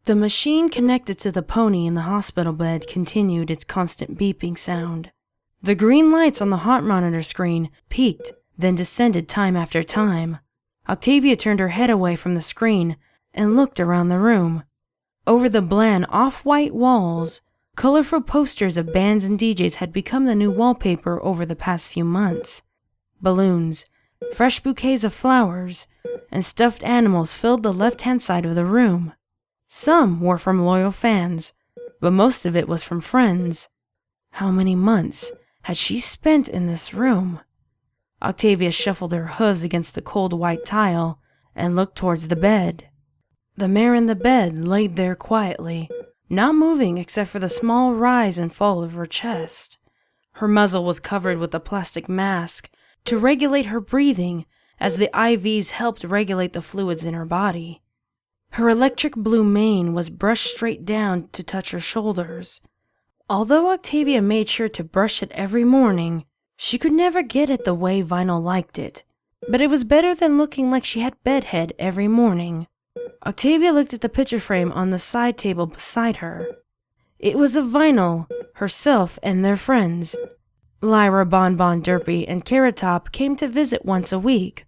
The machine connected to the pony in the hospital bed continued its constant beeping sound. The green lights on the heart monitor screen peaked, then descended time after time. Octavia turned her head away from the screen and looked around the room. Over the bland off-white walls, colorful posters of bands and DJs had become the new wallpaper over the past few months. Balloons, fresh bouquets of flowers, and stuffed animals filled the left-hand side of the room. Some were from loyal fans, but most of it was from friends. How many months had she spent in this room? Octavia shuffled her hooves against the cold white tile and looked towards the bed. The mare in the bed laid there quietly, not moving except for the small rise and fall of her chest. Her muzzle was covered with a plastic mask to regulate her breathing, as the IVs helped regulate the fluids in her body. Her electric blue mane was brushed straight down to touch her shoulders. Although Octavia made sure to brush it every morning, she could never get it the way Vinyl liked it. But it was better than looking like she had bedhead every morning. Octavia looked at the picture frame on the side table beside her. It was of Vinyl, herself, and their friends. Lyra, Bonbon, Derpy, and Carrot Top came to visit once a week.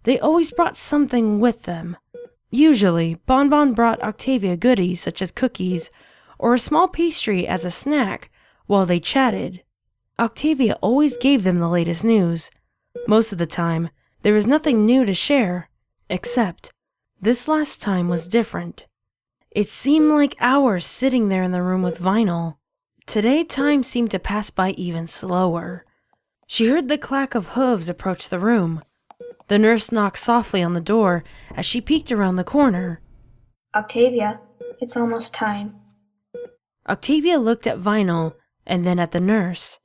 They always brought something with them. Usually, Bonbon brought Octavia goodies such as cookies or a small pastry as a snack while they chatted. Octavia always gave them the latest news. Most of the time, there was nothing new to share, except this last time was different. It seemed like hours sitting there in the room with Vinyl. Today, time seemed to pass by even slower. She heard the clack of hooves approach the room. The nurse knocked softly on the door as she peeked around the corner. Octavia, it's almost time. Octavia looked at Vinyl and then at the nurse.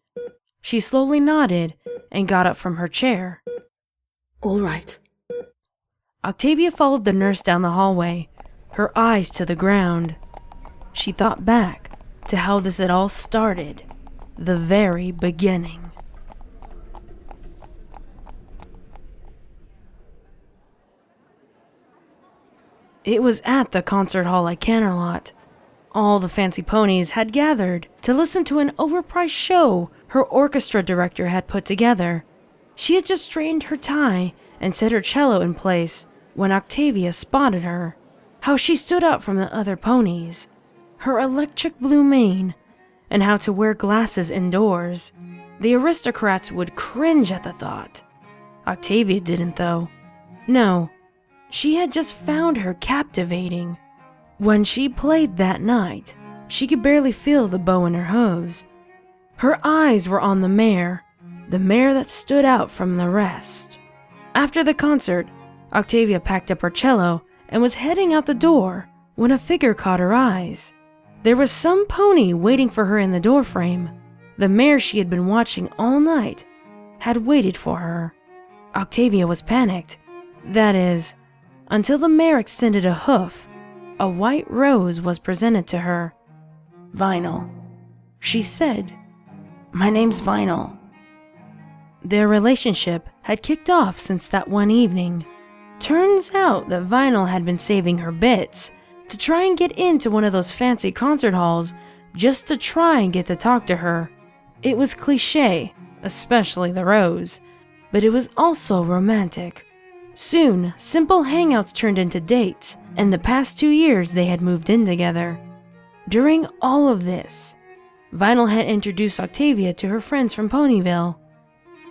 She slowly nodded and got up from her chair. All right. Octavia followed the nurse down the hallway, her eyes to the ground. She thought back to how this had all started, the very beginning. It was at the concert hall at Canterlot. All the fancy ponies had gathered to listen to an overpriced show her orchestra director had put together. She had just straightened her tie and set her cello in place when Octavia spotted her. How she stood out from the other ponies, her electric blue mane, and how to wear glasses indoors. The aristocrats would cringe at the thought. Octavia didn't, though. No. She had just found her captivating. When she played that night, she could barely feel the bow in her hooves. Her eyes were on the mare that stood out from the rest. After the concert, Octavia packed up her cello and was heading out the door when a figure caught her eyes. There was some pony waiting for her in the doorframe. The mare she had been watching all night had waited for her. Octavia was panicked. That is, until the mare extended a hoof. A white rose was presented to her. "Vinyl," she said. "My name's Vinyl." Their relationship had kicked off since that one evening. Turns out that Vinyl had been saving her bits to try and get into one of those fancy concert halls just to try and get to talk to her. It was cliché, especially the rose, but it was also romantic. Soon, simple hangouts turned into dates, and the past 2 years they had moved in together. During all of this, Vinyl had introduced Octavia to her friends from Ponyville.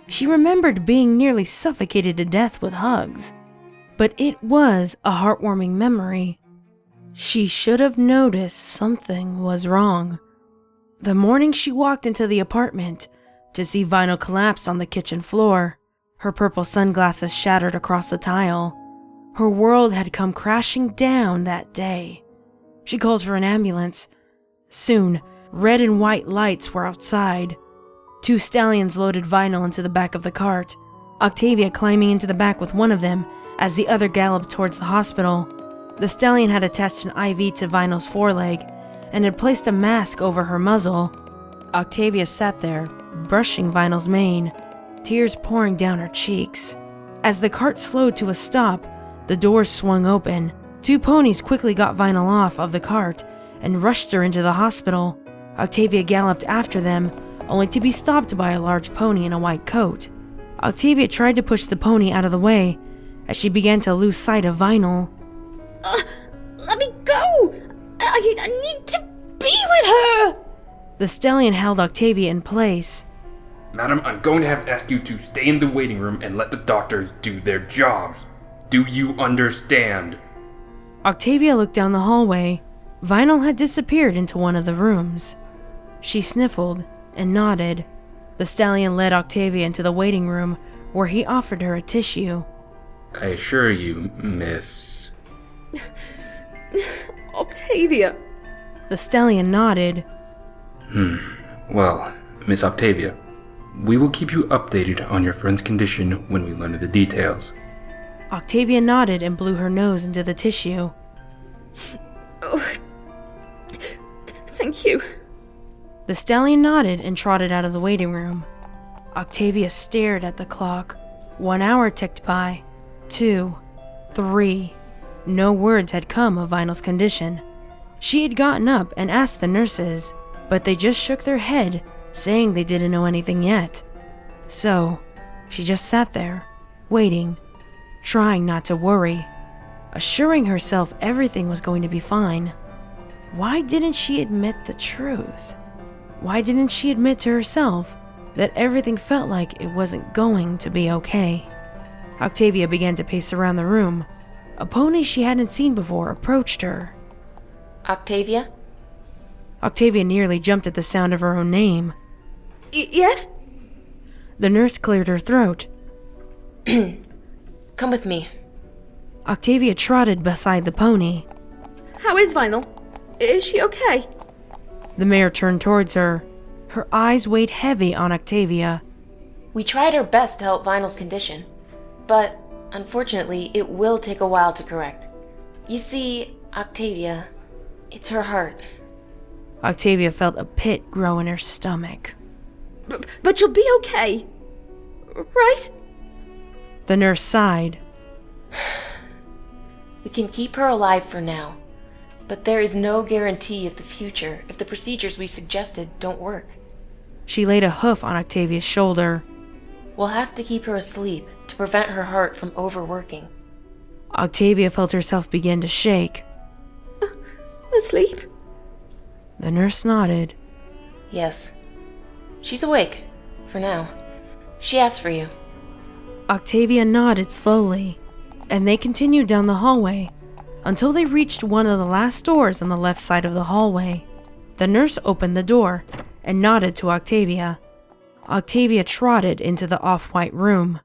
She remembered being nearly suffocated to death with hugs, but it was a heartwarming memory. She should have noticed something was wrong. The morning she walked into the apartment to see Vinyl collapse on the kitchen floor, her purple sunglasses shattered across the tile. Her world had come crashing down that day. She called for an ambulance. Soon, red and white lights were outside. 2 stallions loaded Vinyl into the back of the cart, Octavia climbing into the back with one of them as the other galloped towards the hospital. The stallion had attached an IV to Vinyl's foreleg and had placed a mask over her muzzle. Octavia sat there, brushing Vinyl's mane, tears pouring down her cheeks. As the cart slowed to a stop, the doors swung open. 2 ponies quickly got Vinyl off of the cart and rushed her into the hospital. Octavia galloped after them, only to be stopped by a large pony in a white coat. Octavia tried to push the pony out of the way as she began to lose sight of Vinyl. Let me go! I need to be with her! The stallion held Octavia in place. Madam, I'm going to have to ask you to stay in the waiting room and let the doctors do their jobs. Do you understand? Octavia looked down the hallway. Vinyl had disappeared into one of the rooms. She sniffled and nodded. The stallion led Octavia into the waiting room, where he offered her a tissue. I assure you, miss... Octavia. The stallion nodded. Well, Miss Octavia, we will keep you updated on your friend's condition when we learn the details. Octavia nodded and blew her nose into the tissue. Oh, thank you. The stallion nodded and trotted out of the waiting room. Octavia stared at the clock. 1 hour ticked by. 2, 3. No words had come of Vinyl's condition. She had gotten up and asked the nurses, but they just shook their head, saying they didn't know anything yet. So, she just sat there, waiting, trying not to worry, assuring herself everything was going to be fine. Why didn't she admit the truth? Why didn't she admit to herself that everything felt like it wasn't going to be okay? Octavia began to pace around the room. A pony she hadn't seen before approached her. Octavia? Octavia nearly jumped at the sound of her own name. Yes? The nurse cleared her throat. Come with me. Octavia trotted beside the pony. How is Vinyl? Is she okay? The mare turned towards her. Her eyes weighed heavy on Octavia. We tried our best to help Vinyl's condition, but unfortunately, it will take a while to correct. You see, Octavia, it's her heart. Octavia felt a pit grow in her stomach. But you'll be okay, right? The nurse sighed. We can keep her alive for now, but there is no guarantee of the future if the procedures we suggested don't work. She laid a hoof on Octavia's shoulder. We'll have to keep her asleep to prevent her heart from overworking. Octavia felt herself begin to shake. Asleep? The nurse nodded. Yes. She's awake, for now. She asked for you. Octavia nodded slowly, and they continued down the hallway until they reached one of the last doors on the left side of the hallway. The nurse opened the door and nodded to Octavia. Octavia trotted into the off-white room.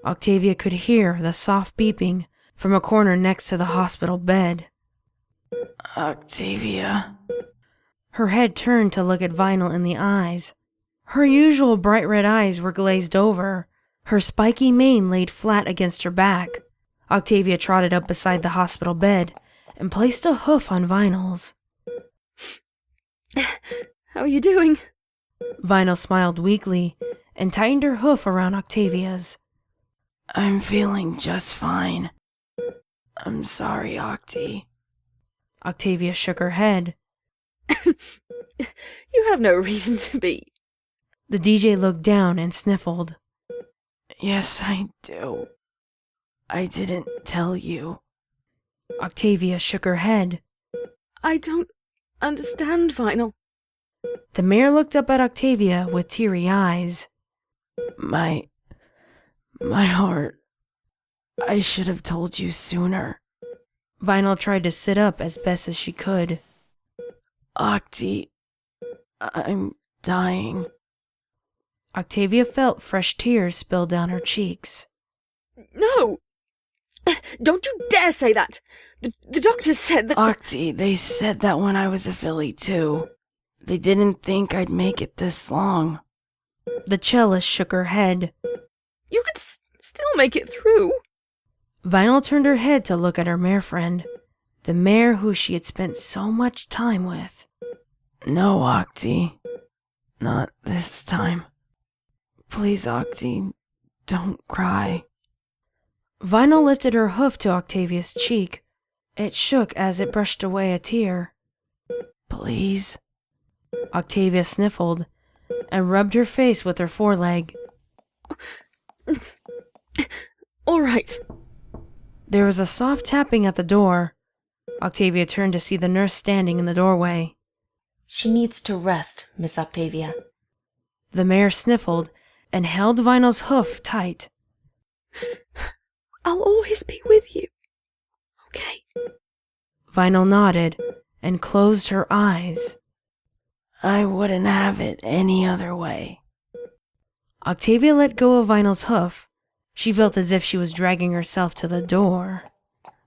Octavia could hear the soft beeping from a corner next to the hospital bed. Octavia. Her head turned to look at Vinyl in the eyes. Her usual bright red eyes were glazed over. Her spiky mane laid flat against her back. Octavia trotted up beside the hospital bed and placed a hoof on Vinyl's. How are you doing? Vinyl smiled weakly and tightened her hoof around Octavia's. I'm feeling just fine. I'm sorry, Octi. Octavia shook her head. You have no reason to be. The DJ looked down and sniffled. Yes, I do. I didn't tell you. Octavia shook her head. I don't understand, Vinyl. The mayor looked up at Octavia with teary eyes. My heart. I should have told you sooner. Vinyl tried to sit up as best as she could. Octi, I'm dying. Octavia felt fresh tears spill down her cheeks. No! Don't you dare say that! The doctor said that... Octi, they said that when I was a filly too. They didn't think I'd make it this long. The cellist shook her head. You could still make it through. Vinyl turned her head to look at her mare friend, the mare who she had spent so much time with. No, Octi. Not this time. Please, Octi, don't cry. Vinyl lifted her hoof to Octavia's cheek. It shook as it brushed away a tear. "Please?" Octavia sniffled and rubbed her face with her foreleg. All right. There was a soft tapping at the door. Octavia turned to see the nurse standing in the doorway. She needs to rest, Miss Octavia. The mare sniffled and held Vinyl's hoof tight. I'll always be with you. Okay. Vinyl nodded and closed her eyes. "I wouldn't have it any other way." Octavia let go of Vinyl's hoof. She felt as if she was dragging herself to the door.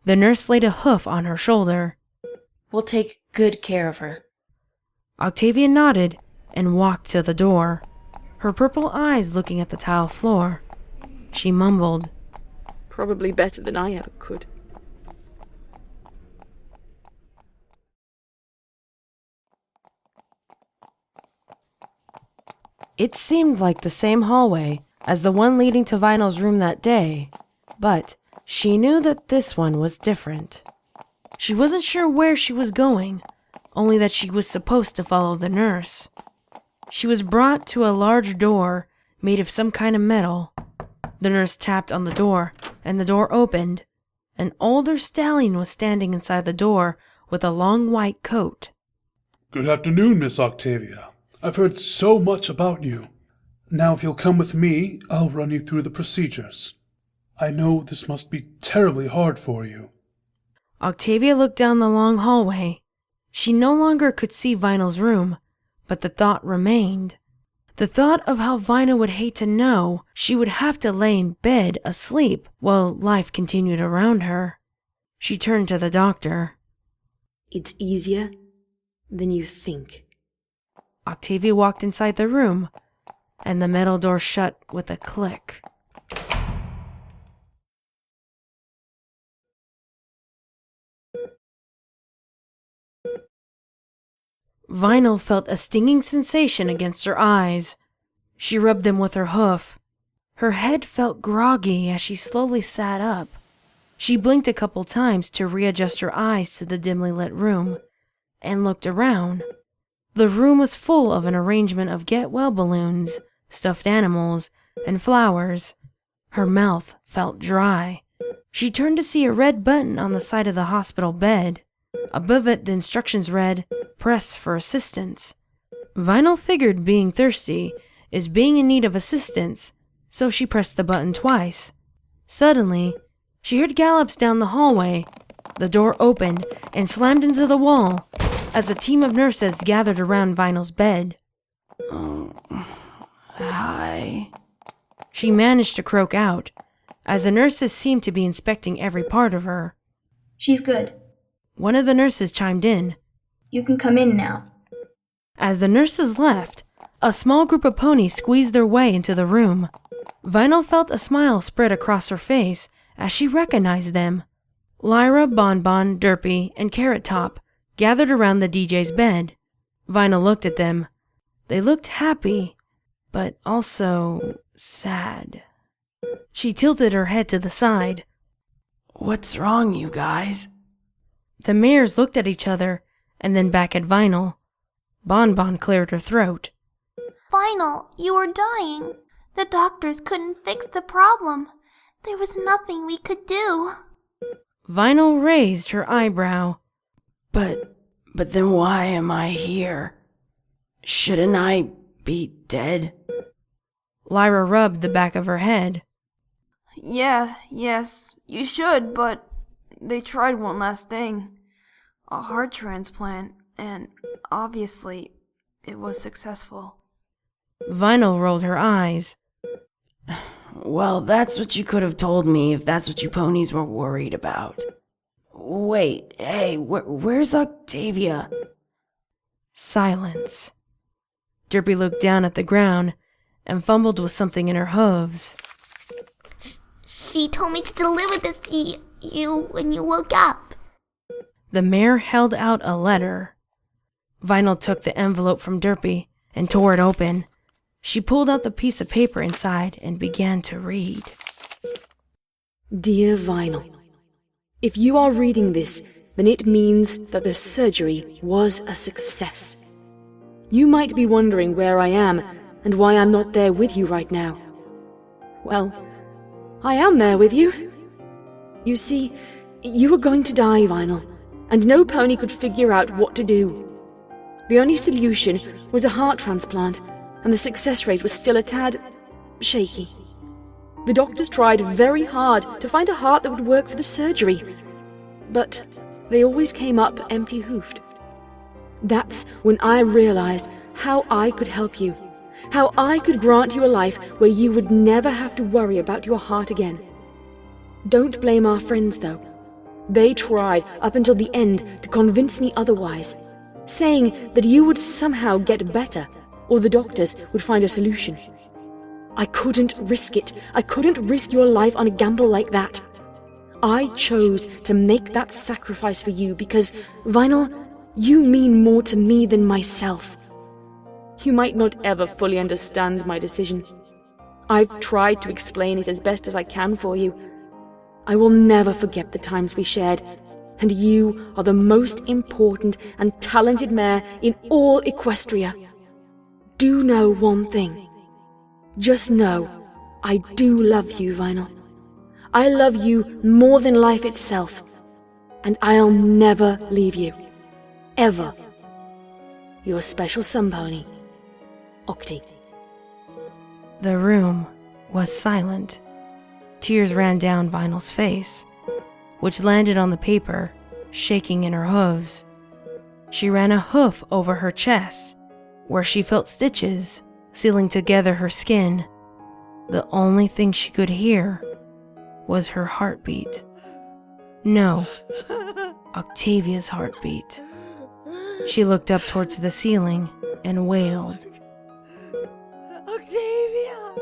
The nurse laid a hoof on her shoulder. We'll take good care of her. Octavia nodded and walked to the door, her purple eyes looking at the tile floor. She mumbled, Probably better than I ever could. It seemed like the same hallway as the one leading to Vinyl's room that day, but she knew that this one was different. She wasn't sure where she was going, only that she was supposed to follow the nurse. She was brought to a large door made of some kind of metal. The nurse tapped on the door, and the door opened. An older stallion was standing inside the door with a long white coat. "Good afternoon, Miss Octavia. I've heard so much about you. Now, if you'll come with me, I'll run you through the procedures. I know this must be terribly hard for you." Octavia looked down the long hallway. She no longer could see Vinyl's room, but the thought remained. The thought of how Vinyl would hate to know she would have to lay in bed asleep while life continued around her. She turned to the doctor. It's easier than you think. Octavia walked inside the room, and the metal door shut with a click. Vinyl felt a stinging sensation against her eyes. She rubbed them with her hoof. Her head felt groggy as she slowly sat up. She blinked a couple times to readjust her eyes to the dimly lit room, and looked around. The room was full of an arrangement of get-well balloons, stuffed animals, and flowers. Her mouth felt dry. She turned to see a red button on the side of the hospital bed. Above it, the instructions read, "Press for assistance." Vinyl figured being thirsty is being in need of assistance, so she pressed the button twice. Suddenly, she heard gallops down the hallway. The door opened and slammed into the wall as a team of nurses gathered around Vinyl's bed. "Hi." She managed to croak out, as the nurses seemed to be inspecting every part of her. She's good. One of the nurses chimed in. You can come in now. As the nurses left, a small group of ponies squeezed their way into the room. Vinyl felt a smile spread across her face as she recognized them. Lyra, Bonbon, Derpy, and Carrot Top gathered around the DJ's bed. Vinyl looked at them. They looked happy, but also sad. She tilted her head to the side. "What's wrong, you guys?" The mares looked at each other, and then back at Vinyl. Bonbon cleared her throat. Vinyl, you were dying. The doctors couldn't fix the problem. There was nothing we could do. Vinyl raised her eyebrow. But then why am I here? Shouldn't I be dead?" Lyra rubbed the back of her head. Yes, you should, but they tried one last thing. A heart transplant, and obviously it was successful. Vinyl rolled her eyes. "Well, that's what you could have told me if that's what you ponies were worried about. Wait, hey, where's Octavia?" Silence. Derpy looked down at the ground and fumbled with something in her hooves. She told me to deliver this to you when you woke up. The mare held out a letter. Vinyl took the envelope from Derpy and tore it open. She pulled out the piece of paper inside and began to read. Dear Vinyl, if you are reading this, then it means that the surgery was a success. You might be wondering where I am and why I'm not there with you right now. Well, I am there with you. You see, you were going to die, Vinyl, and no pony could figure out what to do. The only solution was a heart transplant, and the success rate was still a tad shaky. The doctors tried very hard to find a heart that would work for the surgery, but they always came up empty-hoofed. That's when I realized how I could help you, how I could grant you a life where you would never have to worry about your heart again. Don't blame our friends, though. They tried up until the end to convince me otherwise, saying that you would somehow get better, or the doctors would find a solution. I couldn't risk it. I couldn't risk your life on a gamble like that. I chose to make that sacrifice for you because, Vinyl, you mean more to me than myself. You might not ever fully understand my decision. I've tried to explain it as best as I can for you. I will never forget the times we shared, and you are the most important and talented mare in all Equestria. Do know one thing. Just know, I do love you, Vinyl. I love you more than life itself, and I'll never leave you. Ever. Your special sun pony, Octi. The room was silent. Tears ran down Vinyl's face, which landed on the paper, shaking in her hooves. She ran a hoof over her chest, where she felt stitches sealing together her skin. The only thing she could hear was her heartbeat. No, Octavia's heartbeat. She looked up towards the ceiling and wailed. Octavia!